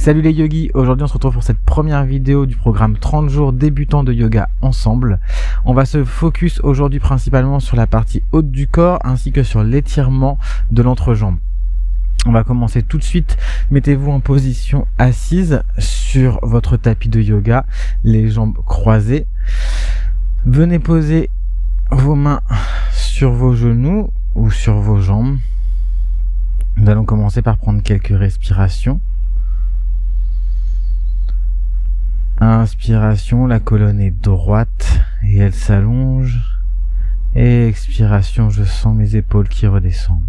Salut les yogis, aujourd'hui on se retrouve pour cette première vidéo du programme 30 jours débutants de yoga ensemble. On va se focus aujourd'hui principalement sur la partie haute du corps ainsi que sur l'étirement de l'entrejambe. On va commencer tout de suite. Mettez-vous en position assise sur votre tapis de yoga, les jambes croisées. Venez poser vos mains sur vos genoux ou sur vos jambes. Nous allons commencer par prendre quelques respirations. Inspiration, la colonne est droite et elle s'allonge. Et expiration, je sens mes épaules qui redescendent.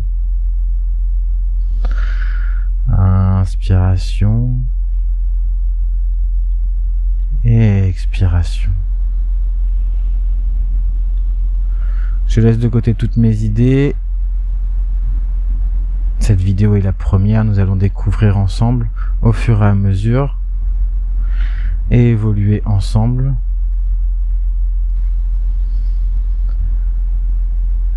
Inspiration. Et expiration. Je laisse de côté toutes mes idées. Cette vidéo est la première, nous allons découvrir ensemble au fur et à mesure et évoluer ensemble.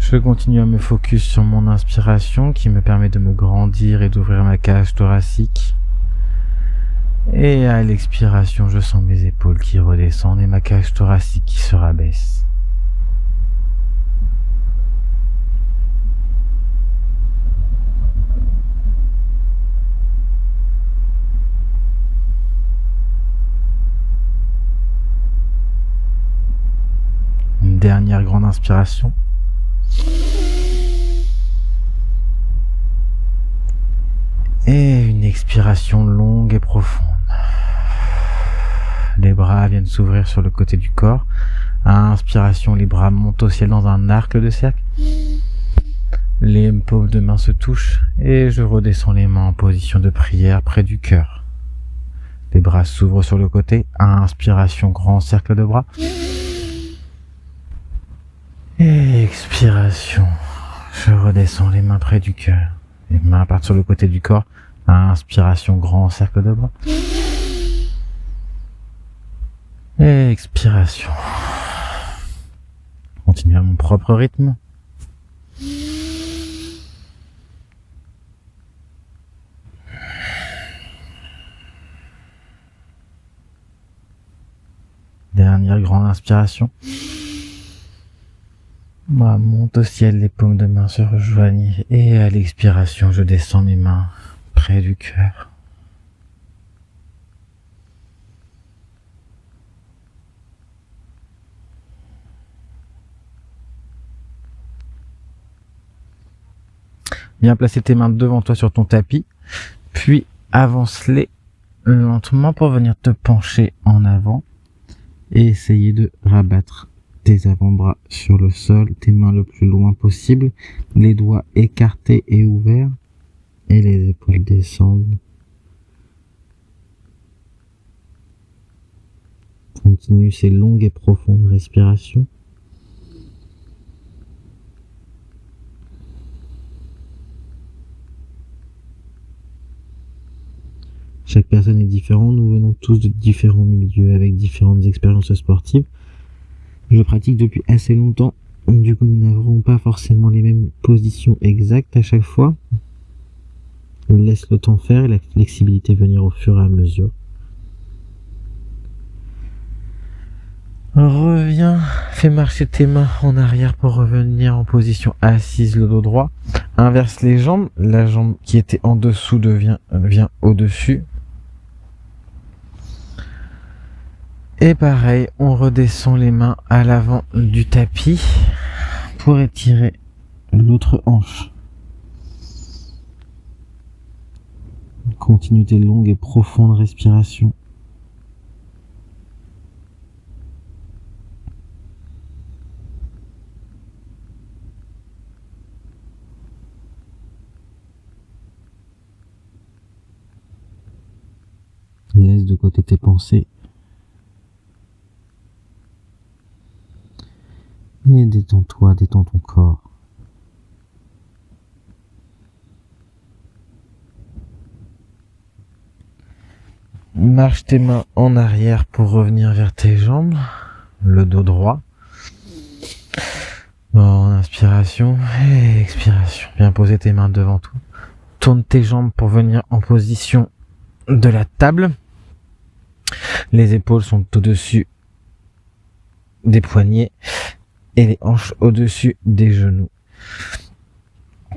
Je continue à me focus sur mon inspiration qui me permet de me grandir et d'ouvrir ma cage thoracique. Et à l'expiration, je sens mes épaules qui redescendent et ma cage thoracique qui se rabaisse. Une dernière grande inspiration. Et une expiration longue et profonde. Les bras viennent s'ouvrir sur le côté du corps. À inspiration, les bras montent au ciel dans un arc de cercle. Les paumes de main se touchent et je redescends les mains en position de prière près du cœur. Les bras s'ouvrent sur le côté. À inspiration, grand cercle de bras. Et expiration, je redescends les mains près du cœur. Les mains partent sur le côté du corps. Inspiration, grand cercle de bras. Et expiration. Continue à mon propre rythme. Dernière grande inspiration. Monte au ciel, les paumes de main se rejoignent et à l'expiration, je descends mes mains près du cœur. Viens placer tes mains devant toi sur ton tapis, puis avance-les lentement pour venir te pencher en avant et essayer de rabattre tes avant-bras sur le sol, tes mains le plus loin possible, les doigts écartés et ouverts, et les épaules descendent. Continue ces longues et profondes respirations. Chaque personne est différente, nous venons tous de différents milieux avec différentes expériences sportives. Je pratique depuis assez longtemps, du coup nous n'avons pas forcément les mêmes positions exactes à chaque fois. Laisse le temps faire et la flexibilité venir au fur et à mesure. Reviens, fais marcher tes mains en arrière pour revenir en position assise, le dos droit. Inverse les jambes, la jambe qui était en dessous vient au-dessus. Et pareil, on redescend les mains à l'avant du tapis pour étirer l'autre hanche. Continue tes longues et profondes respirations. Laisse de côté tes pensées. Et détends-toi, détends ton corps. Marche tes mains en arrière pour revenir vers tes jambes, le dos droit. Bon, inspiration et expiration. Bien poser tes mains devant toi. Tourne tes jambes pour venir en position de la table. Les épaules sont au-dessus des poignets et les hanches au-dessus des genoux.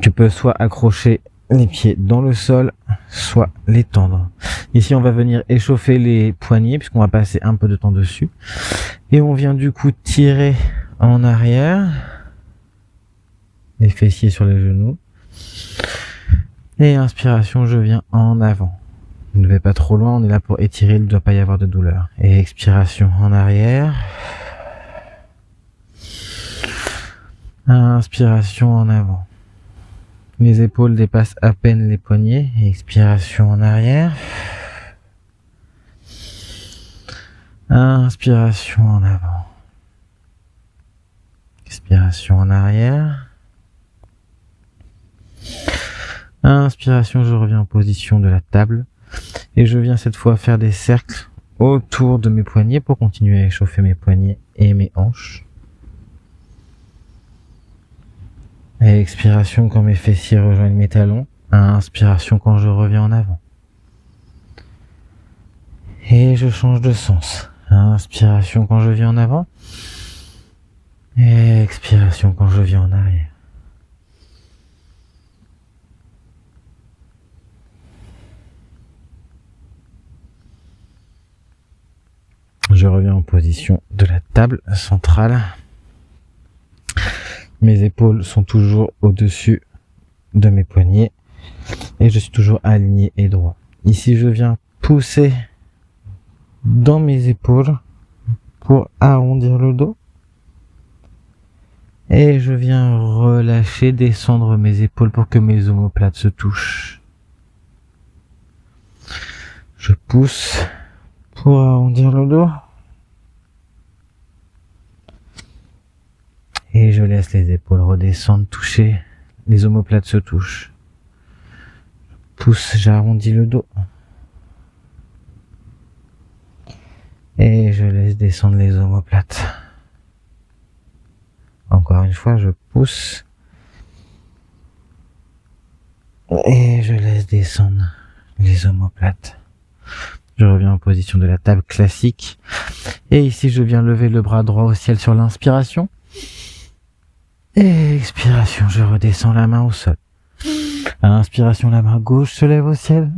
Tu peux soit accrocher les pieds dans le sol, soit les tendre. Ici, on va venir échauffer les poignets puisqu'on va passer un peu de temps dessus. Et on vient du coup tirer en arrière, les fessiers sur les genoux. Et inspiration, je viens en avant. Ne vais pas trop loin, on est là pour étirer, il ne doit pas y avoir de douleur. Et expiration en arrière. Inspiration en avant. Les épaules dépassent à peine les poignets. Et expiration en arrière. Inspiration en avant. Expiration en arrière. Inspiration, je reviens en position de la table. Et je viens cette fois faire des cercles autour de mes poignets pour continuer à échauffer mes poignets et mes hanches. Et expiration quand mes fessiers rejoignent mes talons. Inspiration quand je reviens en avant. Et je change de sens. Inspiration quand je viens en avant. Et expiration quand je viens en arrière. Je reviens en position de la table centrale. Mes épaules sont toujours au-dessus de mes poignets et je suis toujours aligné et droit. Ici, je viens pousser dans mes épaules pour arrondir le dos et je viens relâcher, descendre mes épaules pour que mes omoplates se touchent. Je pousse pour arrondir le dos. Et je laisse les épaules redescendre, toucher. Les omoplates se touchent. Je pousse, j'arrondis le dos. Et je laisse descendre les omoplates. Encore une fois, je pousse. Et je laisse descendre les omoplates. Je reviens en position de la table classique. Et ici, je viens lever le bras droit au ciel sur l'inspiration. Et expiration, je redescends la main au sol. Inspiration, la main gauche se lève au ciel.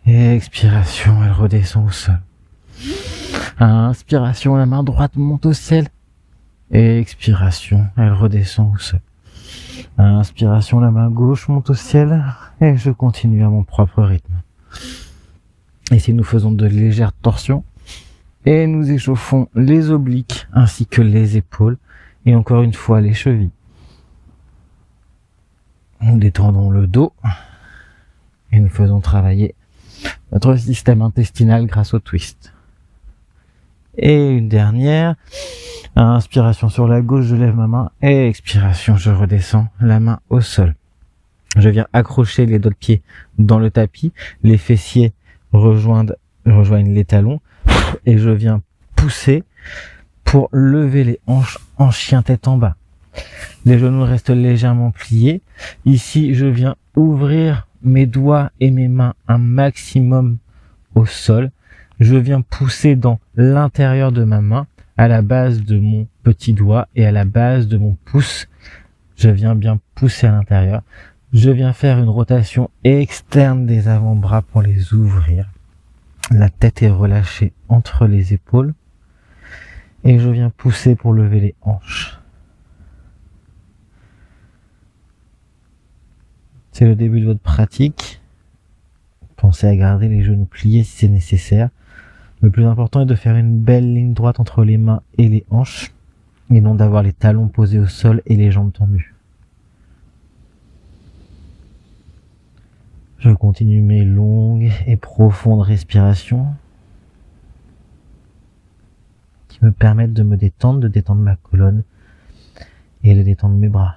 Et expiration, elle redescend au sol. Inspiration, la main droite monte au ciel. Et expiration, elle redescend au sol. Inspiration, la main gauche monte au ciel. Et je continue à mon propre rythme. Ici, nous faisons de légères torsions. Et nous échauffons les obliques ainsi que les épaules. Et encore une fois, les chevilles. Nous détendons le dos. Et nous faisons travailler notre système intestinal grâce au twist. Et une dernière. Inspiration sur la gauche, je lève ma main. Et expiration, je redescends la main au sol. Je viens accrocher les doigts de pied dans le tapis. Les fessiers rejoignent les talons. Et je viens pousser pour lever les hanches en chien tête en bas. Les genoux restent légèrement pliés. Ici, je viens ouvrir mes doigts et mes mains un maximum au sol. Je viens pousser dans l'intérieur de ma main, à la base de mon petit doigt et à la base de mon pouce. Je viens bien pousser à l'intérieur. Je viens faire une rotation externe des avant-bras pour les ouvrir. La tête est relâchée entre les épaules. Et je viens pousser pour lever les hanches. C'est le début de votre pratique. Pensez à garder les genoux pliés si c'est nécessaire. Le plus important est de faire une belle ligne droite entre les mains et les hanches, et non d'avoir les talons posés au sol et les jambes tendues. Je continue mes longues et profondes respirations qui me permettent de me détendre, de détendre ma colonne et de détendre mes bras.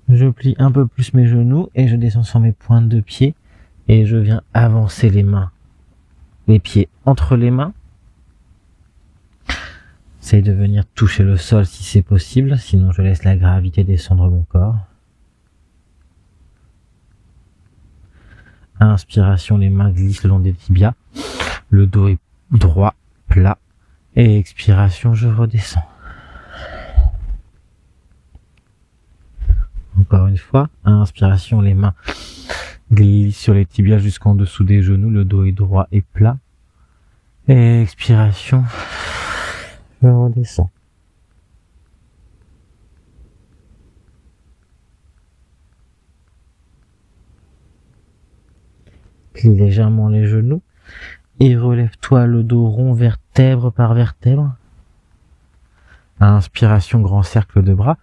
Je plie un peu plus mes genoux et je descends sur mes pointes de pied et je viens avancer les mains, les pieds entre les mains Essaye de venir toucher le sol si c'est possible, sinon je laisse la gravité descendre mon corps. Inspiration, les mains glissent le long des tibias. Le dos est droit, plat. Et expiration, je redescends. Encore une fois, inspiration, les mains glissent sur les tibias jusqu'en dessous des genoux. Le dos est droit et plat. Et expiration, je redescends. Plie légèrement les genoux et relève-toi le dos rond vertèbre par vertèbre. Inspiration, grand cercle de bras.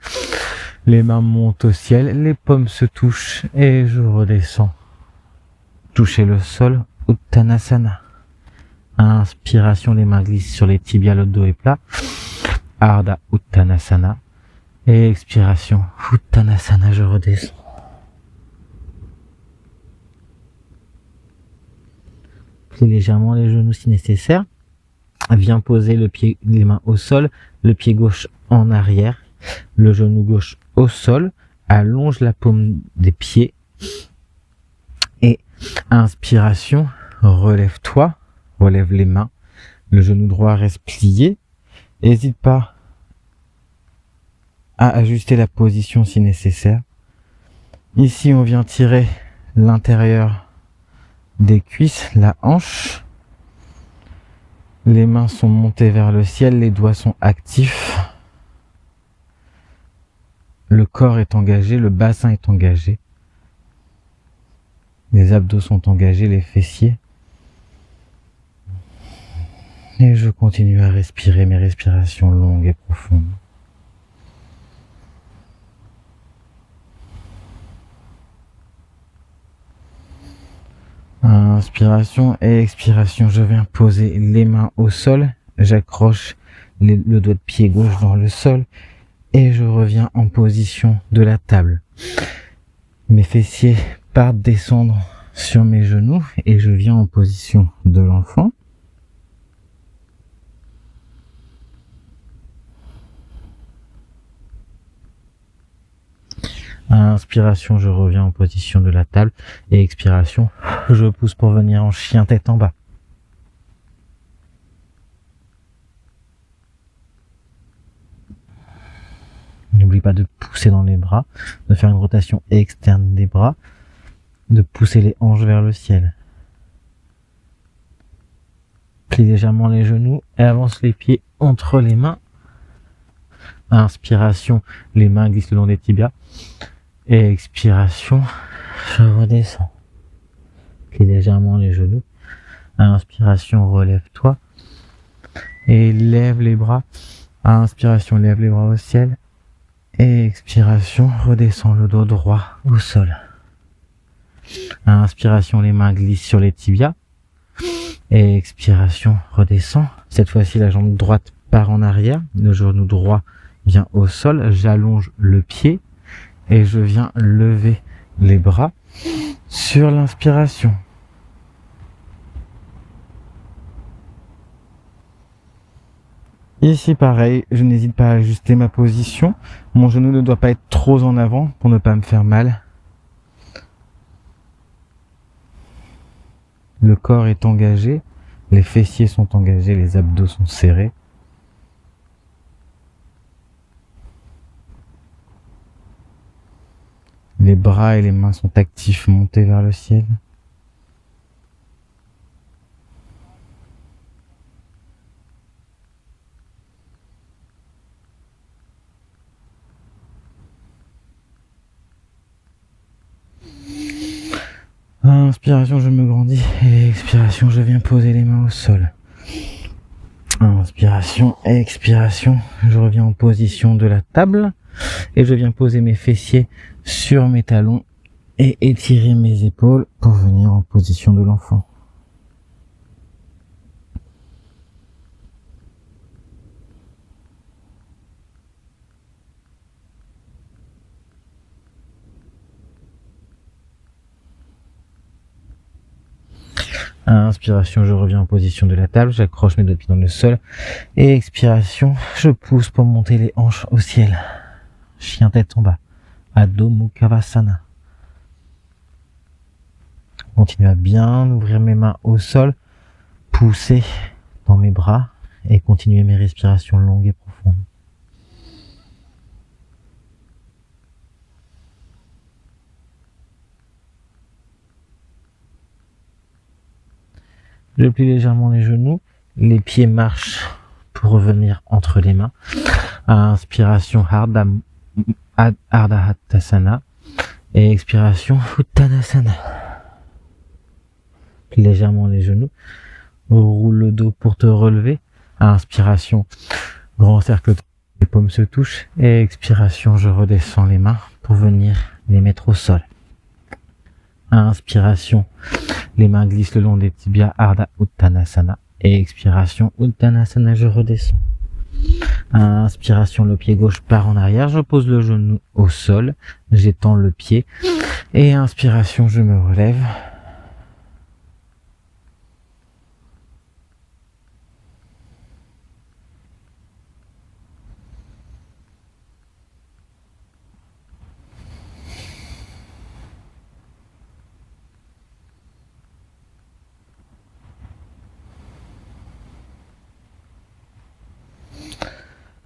Les mains montent au ciel, les paumes se touchent et je redescends. Toucher le sol, Uttanasana. Inspiration, les mains glissent sur les tibias, le dos est plat. Ardha Uttanasana. Et expiration, Uttanasana, je redescends. Plie légèrement les genoux si nécessaire. Viens poser les mains au sol, le pied gauche en arrière, le genou gauche au sol. Allonge la paume des pieds. Et inspiration, relève-toi, relève les mains. Le genou droit reste plié. N'hésite pas à ajuster la position si nécessaire. Ici, on vient tirer l'intérieur des cuisses, la hanche. Les mains sont montées vers le ciel, les doigts sont actifs. Le corps est engagé, le bassin est engagé. Les abdos sont engagés, les fessiers. Et je continue à respirer mes respirations longues et profondes. Inspiration et expiration, je viens poser les mains au sol, j'accroche le doigt de pied gauche dans le sol et je reviens en position de la table. Mes fessiers partent descendre sur mes genoux et je viens en position de l'enfant. Inspiration, je reviens en position de la table et expiration, je pousse pour venir en chien tête en bas. N'oublie pas de pousser dans les bras, de faire une rotation externe des bras, de pousser les hanches vers le ciel. Plie légèrement les genoux et avance les pieds entre les mains. Inspiration, les mains glissent le long des tibias. Et expiration, je redescends. Plie légèrement les genoux. Inspiration, relève-toi. Et lève les bras. Inspiration, lève les bras au ciel. Et expiration, redescends le dos droit au sol. Inspiration, les mains glissent sur les tibias. Et expiration, redescends. Cette fois-ci, la jambe droite part en arrière. Le genou droit vient au sol. J'allonge le pied. Et je viens lever les bras sur l'inspiration. Ici pareil, je n'hésite pas à ajuster ma position. Mon genou ne doit pas être trop en avant pour ne pas me faire mal. Le corps est engagé, les fessiers sont engagés, les abdos sont serrés. Les bras et les mains sont actifs, montés vers le ciel. Inspiration, je me grandis. Et expiration, je viens poser les mains au sol. Inspiration, expiration, je reviens en position de la table. Et je viens poser mes fessiers sur mes talons et étirer mes épaules pour venir en position de l'enfant. Inspiration, je reviens en position de la table, j'accroche mes deux pieds dans le sol. Et expiration, je pousse pour monter les hanches au ciel. Chien tête en bas. Adho Mukha Vasana. Continue à bien ouvrir mes mains au sol, pousser dans mes bras et continuer mes respirations longues et profondes. Je plie légèrement les genoux, les pieds marchent pour revenir entre les mains. Inspiration Ardha Hattasana et expiration Uttanasana. Plie légèrement les genoux, roule le dos pour te relever. Inspiration, grand cercle, les paumes se touchent et expiration, je redescends les mains pour venir les mettre au sol. Inspiration, les mains glissent le long des tibias, Ardha Uttanasana. Et expiration, Uttanasana, je redescends. Inspiration, le pied gauche part en arrière, je pose le genou au sol, j'étends le pied. Et inspiration, je me relève.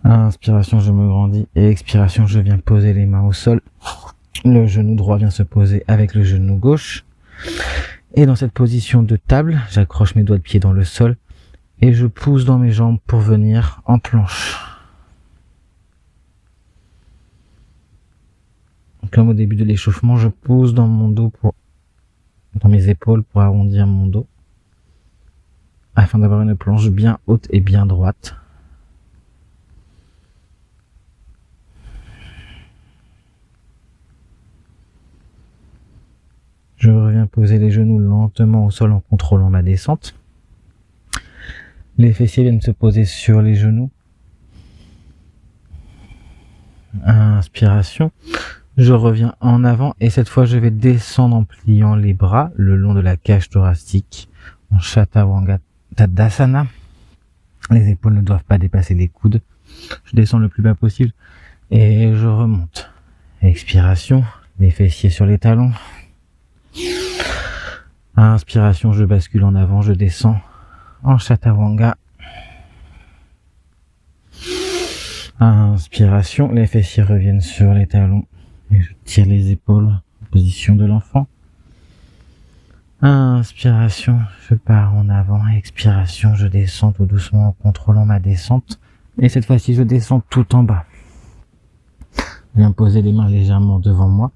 Inspiration, je me grandis et expiration, je viens poser les mains au sol. Le genou droit vient se poser avec le genou gauche. Et dans cette position de table, j'accroche mes doigts de pied dans le sol et je pousse dans mes jambes pour venir en planche. Comme au début de l'échauffement, je pousse dans mon dos dans mes épaules pour arrondir mon dos afin d'avoir une planche bien haute et bien droite. Je reviens poser les genoux lentement au sol en contrôlant ma descente. Les fessiers viennent se poser sur les genoux. Inspiration. Je reviens en avant et cette fois je vais descendre en pliant les bras le long de la cage thoracique en Chaturanga Tadasana. Les épaules ne doivent pas dépasser les coudes. Je descends le plus bas possible et je remonte. Expiration. Les fessiers sur les talons. Inspiration, je bascule en avant, je descends en Chaturanga. Inspiration, les fessiers reviennent sur les talons et je tire les épaules en position de l'enfant. Inspiration, je pars en avant. Expiration, je descends tout doucement en contrôlant ma descente. Et cette fois-ci, je descends tout en bas. Je viens poser les mains légèrement devant moi.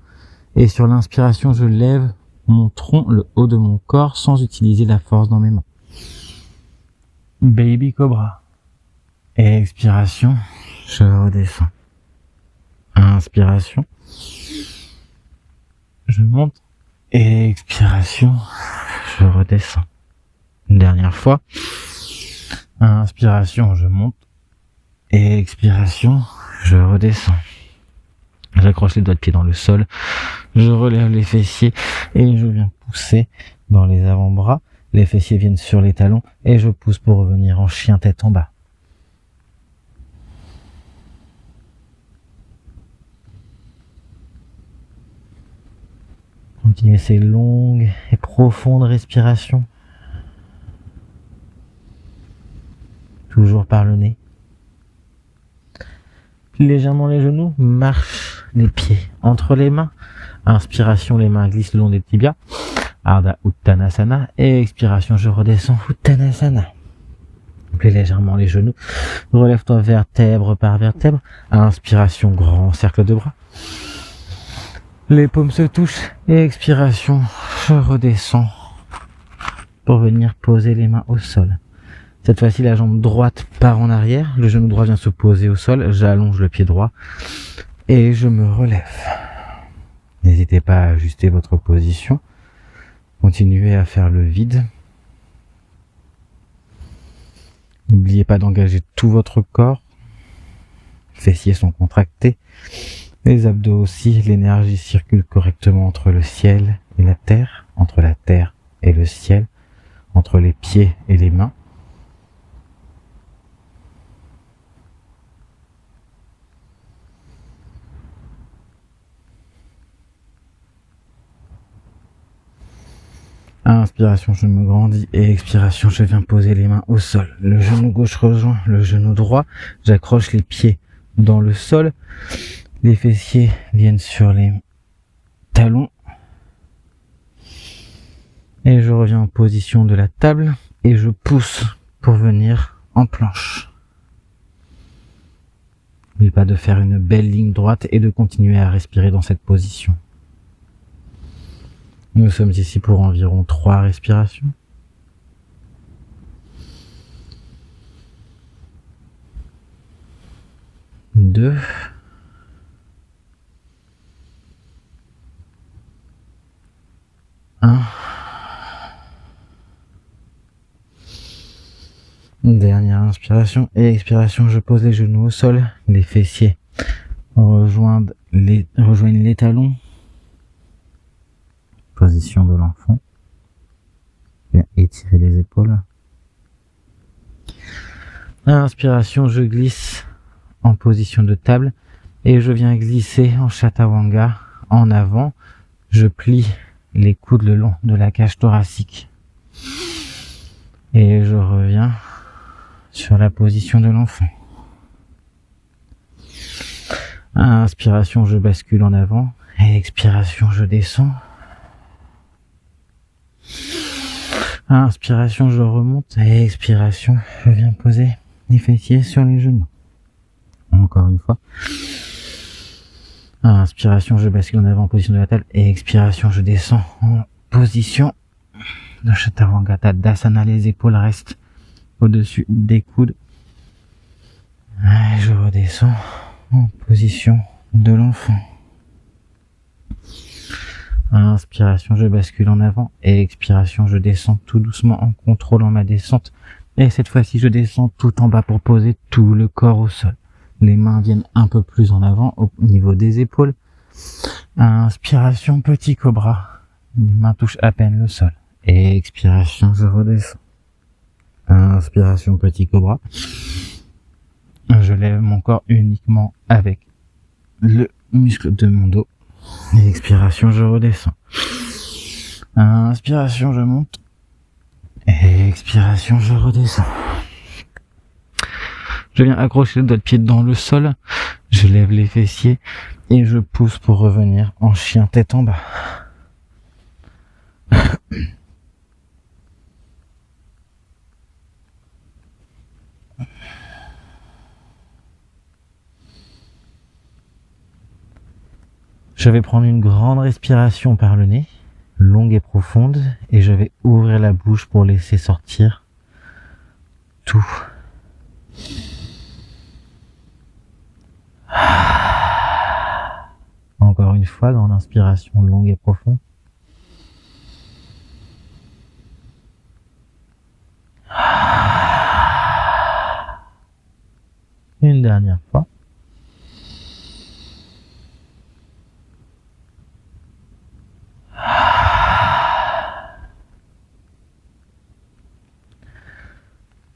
Et sur l'inspiration, je lève mon tronc, le haut de mon corps, sans utiliser la force dans mes mains. Baby Cobra. Et expiration, je redescends. Inspiration. Je monte. Et expiration, je redescends. Une dernière fois. Inspiration, je monte. Et expiration, je redescends. J'accroche les doigts de pied dans le sol, je relève les fessiers et je viens pousser dans les avant-bras. Les fessiers viennent sur les talons et je pousse pour revenir en chien tête en bas. Continuez ces longues et profondes respirations. Toujours par le nez. Plie légèrement les genoux, marche les pieds entre les mains. Inspiration, les mains glissent le long des tibias. Ardha Uttanasana. Et expiration, je redescends Uttanasana. Plie légèrement les genoux. Relève-toi vertèbre par vertèbre. Inspiration, grand cercle de bras. Les paumes se touchent. Et expiration, je redescends pour venir poser les mains au sol. Cette fois-ci, la jambe droite part en arrière, le genou droit vient se poser au sol, j'allonge le pied droit et je me relève. N'hésitez pas à ajuster votre position. Continuez à faire le vide. N'oubliez pas d'engager tout votre corps. Les fessiers sont contractés. Les abdos aussi, l'énergie circule correctement entre le ciel et la terre, entre la terre et le ciel. entre les pieds et les mains. Inspiration, je me grandis et expiration, je viens poser les mains au sol. Le genou gauche rejoint le genou droit. J'accroche les pieds dans le sol. Les fessiers viennent sur les talons. Et je reviens en position de la table et je pousse pour venir en planche. N'oublie pas de faire une belle ligne droite et de continuer à respirer dans cette position. Nous sommes ici pour environ 3 respirations. Deux. Un. Dernière inspiration et expiration, je pose les genoux au sol, les fessiers rejoignent les talons. Position de l'enfant. Bien étirer les épaules. Inspiration, je glisse en position de table et je viens glisser en Chaturanga en avant. Je plie les coudes le long de la cage thoracique et je reviens sur la position de l'enfant. Inspiration, je bascule en avant et expiration, je descends. Inspiration, je remonte et expiration, je viens poser les fessiers sur les genoux. Encore une fois. Inspiration, je bascule en avant en position de la table et expiration, je descends en position de Chaturanga Tadasana. Les épaules restent au-dessus des coudes. Et je redescends en position de l'enfant. Inspiration, je bascule en avant et expiration, je descends tout doucement en contrôlant ma descente. Et cette fois-ci, je descends tout en bas pour poser tout le corps au sol. Les mains viennent un peu plus en avant au niveau des épaules. Inspiration, petit cobra. Les mains touchent à peine le sol. Et expiration, je redescends. Inspiration, petit cobra. Je lève mon corps uniquement avec le muscle de mon dos. Et expiration, je redescends. Inspiration, je monte. Et expiration, je redescends. Je viens accrocher le doigt de pied dans le sol. Je lève les fessiers et je pousse pour revenir en chien tête en bas. Je vais prendre une grande respiration par le nez, longue et profonde, et je vais ouvrir la bouche pour laisser sortir tout. Encore une fois, grande inspiration longue et profonde. Une dernière fois.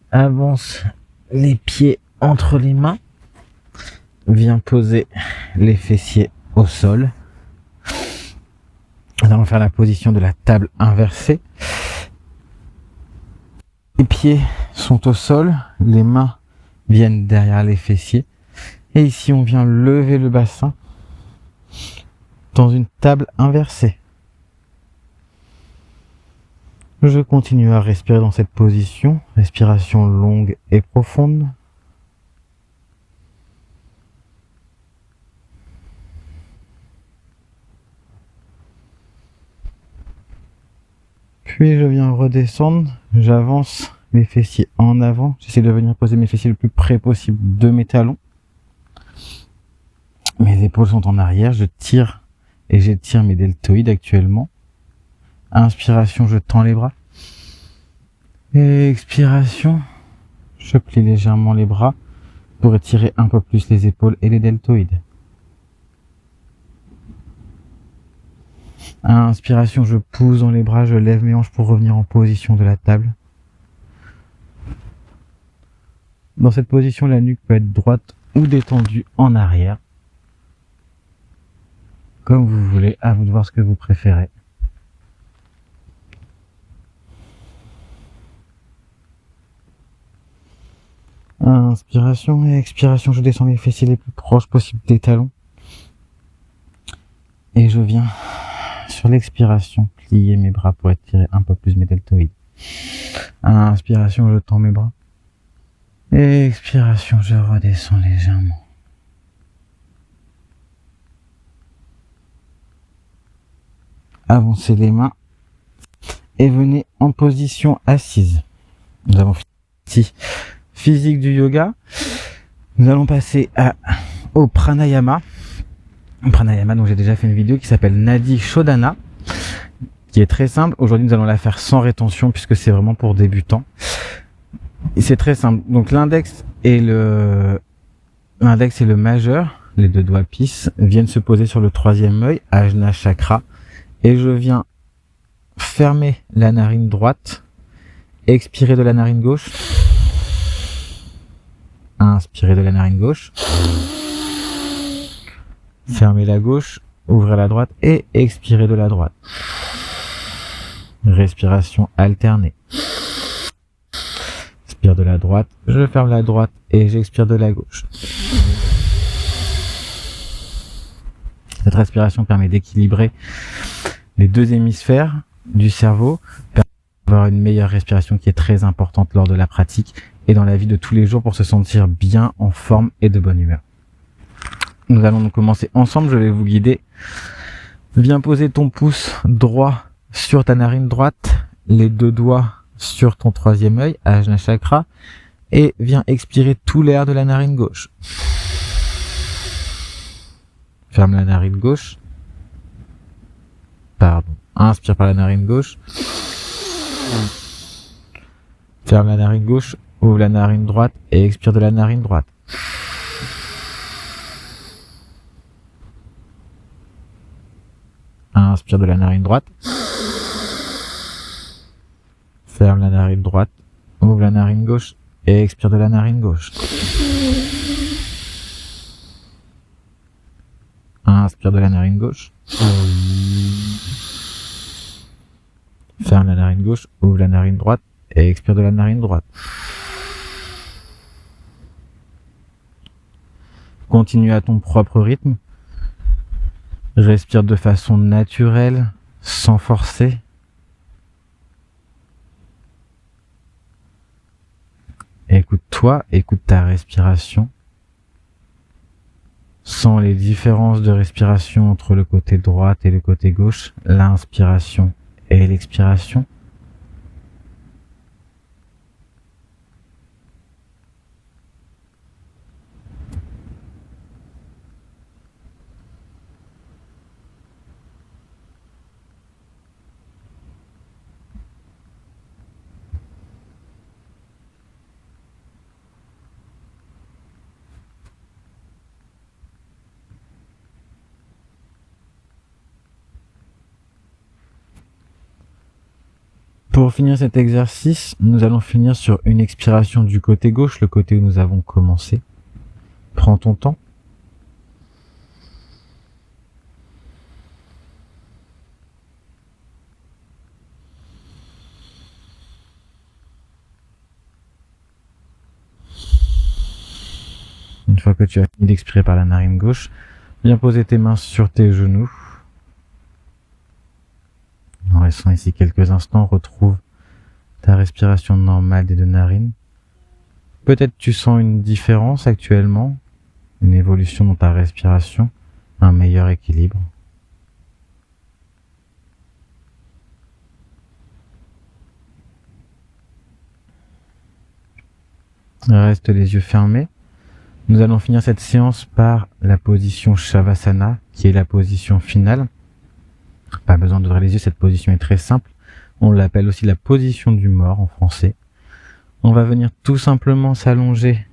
Avance les pieds entre les mains. Viens poser les fessiers au sol. Là, on va faire la position de la table inversée. Les pieds sont au sol, les mains viennent derrière les fessiers. Et ici, on vient lever le bassin dans une table inversée. Je continue à respirer dans cette position. Respiration longue et profonde. Puis je viens redescendre, j'avance les fessiers en avant. J'essaie de venir poser mes fessiers le plus près possible de mes talons. Mes épaules sont en arrière, je tire et j'étire mes deltoïdes actuellement. Inspiration, je tends les bras. Et expiration, je plie légèrement les bras pour étirer un peu plus les épaules et les deltoïdes. Inspiration, je pousse dans les bras, je lève mes hanches pour revenir en position de la table. Dans cette position, la nuque peut être droite ou détendue en arrière. Comme vous voulez, à vous de voir ce que vous préférez. Inspiration et expiration, je descends les fessiers les plus proches possibles des talons. Et je viens, sur l'expiration, plier mes bras pour étirer un peu plus mes deltoïdes. Inspiration, je tends mes bras. Et expiration, je redescends légèrement. Avancez les mains et venez en position assise. Nous avons fini physique du yoga. Nous allons passer au pranayama. Pranayama, dont j'ai déjà fait une vidéo qui s'appelle Nadi Shodhana, qui est très simple. Aujourd'hui, nous allons la faire sans rétention puisque c'est vraiment pour débutants. Et c'est très simple. Donc l'index et le majeur, les deux doigts pisse, viennent se poser sur le troisième œil, Ajna Chakra, et je viens fermer la narine droite, expirer de la narine gauche, inspirer de la narine gauche, fermer la gauche, ouvrir la droite et expirer de la droite. Respiration alternée. J'inspire de la droite, je ferme la droite et j'expire de la gauche. Cette respiration permet d'équilibrer les deux hémisphères du cerveau, permet d'avoir une meilleure respiration qui est très importante lors de la pratique et dans la vie de tous les jours pour se sentir bien, en forme et de bonne humeur. Nous allons donc commencer ensemble, je vais vous guider. Viens poser ton pouce droit sur ta narine droite, les deux doigts sur ton troisième œil, Ajna Chakra, et viens expirer tout l'air de la narine gauche. Ferme la narine gauche. Inspire par la narine gauche. Ferme la narine gauche, ouvre la narine droite et expire de la narine droite. Inspire de la narine droite. Ferme la narine droite, ouvre la narine gauche et expire de la narine gauche. Inspire de la narine gauche. Ferme la narine gauche, ouvre la narine droite et expire de la narine droite. Continue à ton propre rythme. Respire de façon naturelle, sans forcer. Écoute-toi, écoute ta respiration. Sens les différences de respiration entre le côté droit et le côté gauche, l'inspiration et l'expiration. Pour finir cet exercice, nous allons finir sur une expiration du côté gauche, le côté où nous avons commencé. Prends ton temps. Une fois que tu as fini d'expirer par la narine gauche, viens poser tes mains sur tes genoux. En restant ici quelques instants, retrouve ta respiration normale des deux narines. Peut-être tu sens une différence actuellement, une évolution dans ta respiration, un meilleur équilibre. Reste les yeux fermés. Nous allons finir cette séance par la position Shavasana, qui est la position finale. Pas besoin d'ouvrir les yeux, cette position est très simple. On l'appelle aussi la position du mort en français. On va venir tout simplement s'allonger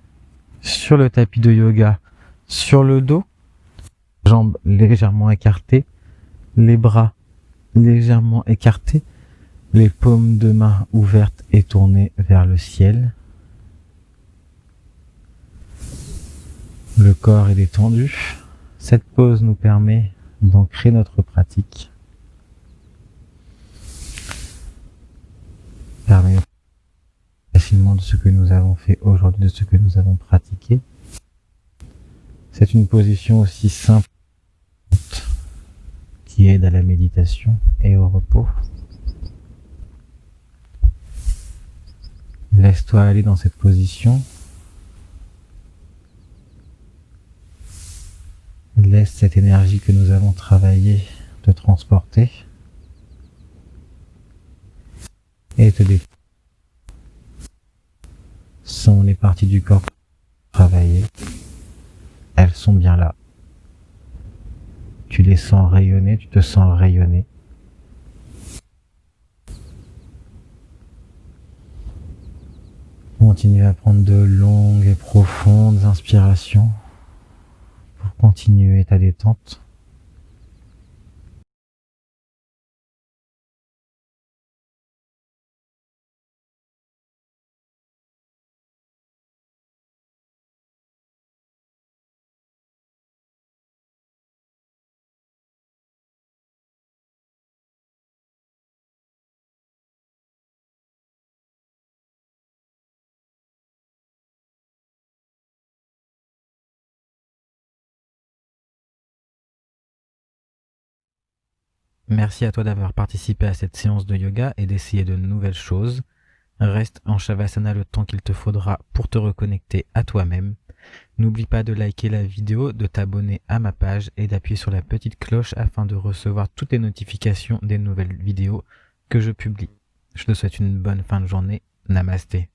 sur le tapis de yoga, sur le dos, jambes légèrement écartées, les bras légèrement écarté, les paumes de main ouvertes et tournées vers le ciel. Le corps est détendu. Cette pose nous permet d'ancrer notre pratique. Permet facilement de ce que nous avons fait aujourd'hui, de ce que nous avons pratiqué. C'est une position aussi simple qui aide à la méditation et au repos. Laisse-toi aller dans cette position. Laisse cette énergie que nous avons travaillée te transporter et te détendre. Sont les parties du corps travaillées. Elles sont bien là. Tu les sens rayonner, tu te sens rayonner. Continue à prendre de longues et profondes inspirations pour continuer ta détente. Merci à toi d'avoir participé à cette séance de yoga et d'essayer de nouvelles choses. Reste en Shavasana le temps qu'il te faudra pour te reconnecter à toi-même. N'oublie pas de liker la vidéo, de t'abonner à ma page et d'appuyer sur la petite cloche afin de recevoir toutes les notifications des nouvelles vidéos que je publie. Je te souhaite une bonne fin de journée. Namasté.